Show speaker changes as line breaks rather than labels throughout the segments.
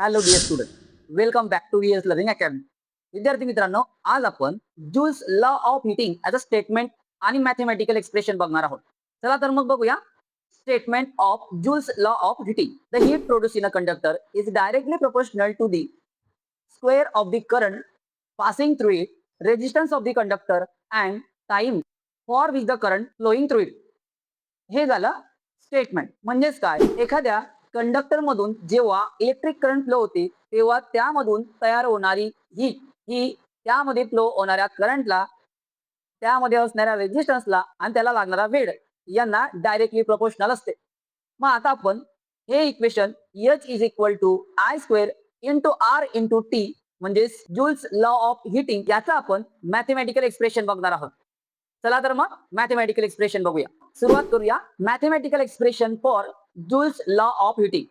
Hello dear student, welcome back to VS learning academy. विद्यार्थी मित्रांनो, आज आपण Joule's law of heating as a statement आणि mathematical expression बघणार आहोत. चला तर मग बघूया. Statement of Joule's law of heating. The heat produce in a conductor is directly proportional to the square of the current passing through it, resistance of the conductor and time for which the current flowing through it. हे झालं statement. म्हणजेच काय, एखाद्या conductor मधून जेव्हा electric current flow होते तेव्हा त्यामधून तयार होणारी हीट ही त्यामध्ये फ्लो होणाऱ्या करंटला, त्यामध्ये असणाऱ्या रेजिस्टन्सला आणि त्याला लागणारा वेळ यांना डायरेक्टली प्रोपोर्शनल असते. मग आता आपण हे equation H is equal to I square into R into T म्हणजे जूल्स लॉ ऑफ हीटिंग याचा आपण मॅथमॅटिकल एक्सप्रेशन बघणार आहोत. चला तर मग मॅथमॅटिकल एक्सप्रेशन बघूया. सुरुवात करूया mathematical expression for joules law of heating.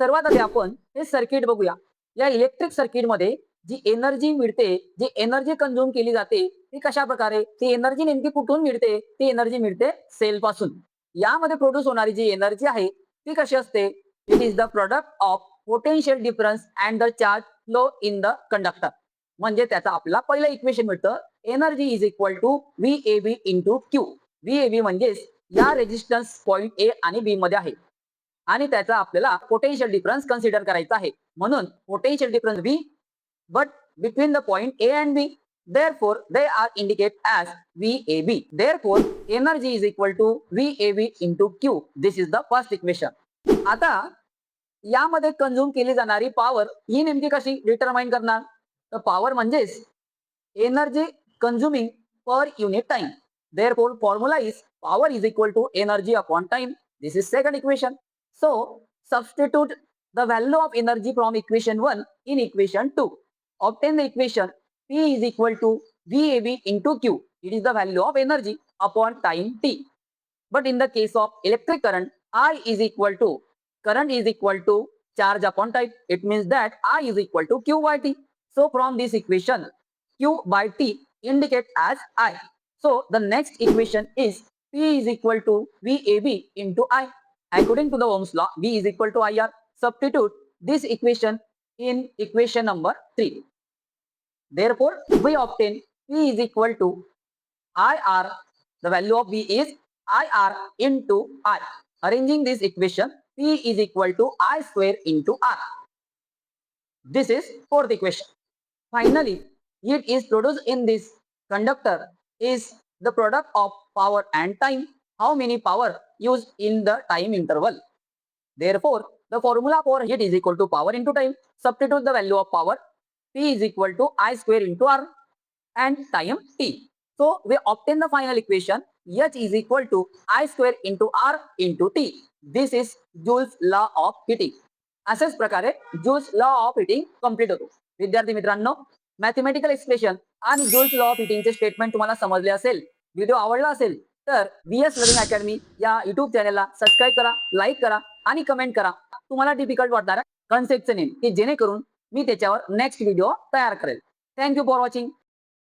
सर्वात आधी आपण हे सर्किट बघूया. या इलेक्ट्रिक सर्किट मध्ये जी एनर्जी मिळते, जी एनर्जी कंझ्युम केली जाते ती कशा प्रकारे, ती एनर्जी नेमकी कुठून मिळते? ती एनर्जी मिळते सेल पासून. यामध्ये प्रोड्यूस होणारी जी एनर्जी आहे ती कशी असते? It is the product of potential difference and the charge flow in the conductor. म्हणजे त्याचा आपला पहिलं इक्वेशन मिळतं, energy is equal to VAB into Q. VAB म्हणजेच या रेजिस्टन्स पॉइंट ए आणि बी मध्ये आहे आणि त्याचा आपल्याला पोटेन्शियल डिफरन्स कन्सिडर करायचा आहे. म्हणून potential difference V but between the point A and B, therefore they are indicated as VAB. Therefore energy is equal to VAB into Q. This is the first equation. आता यामध्ये consume केली जाणारी power ही नेमकी कशी determine करणार? तर power म्हणजेच energy consuming per unit time. Therefore formula is power is equal to energy upon time. This is second equation. So substitute the value of energy from equation 1 in equation 2. Obtain the equation P is equal to VAB into Q. It is the value of energy upon time t. But in the case of electric current, I is equal to current is equal to charge upon time. It means that I is equal to Q by T. So from this equation, Q by T indicate as I. So the next equation is P is equal to VAB into I. According to the Ohm's law, V is equal to IR. Substitute this equation in equation number 3. Therefore, we obtain P is equal to IR. The value of V is IR into I. Arranging this equation, P is equal to I square into R. This is fourth equation. Finally, heat is produced in this conductor is the product of power and time. How many power used in the time interval? Therefore, the formula for heat is equal to power into time. Substitute the value of power. P is equal to I square into R and time t. So we obtain the final equation H is equal to I square into R into t. This is Joule's law of heating. अशाच प्रकारे joules law of heating complete होतो. विद्यार्थी मित्रांनो, mathematical expression आणि joules law of हीटिंगचे statement तुम्हाला समजले असेल, video आवडला असेल तर VS लर्निंग अकॅडमी या युट्यूब चॅनलला सबस्क्राईब करा, लाईक करा आणि कमेंट करा तुम्हाला डिफिकल्ट वाटणाऱ्या कन्सेप्टचे नेम, की जेणेकरून मी त्याच्यावर नेक्स्ट व्हिडिओ तयार करेल. Thank you for watching.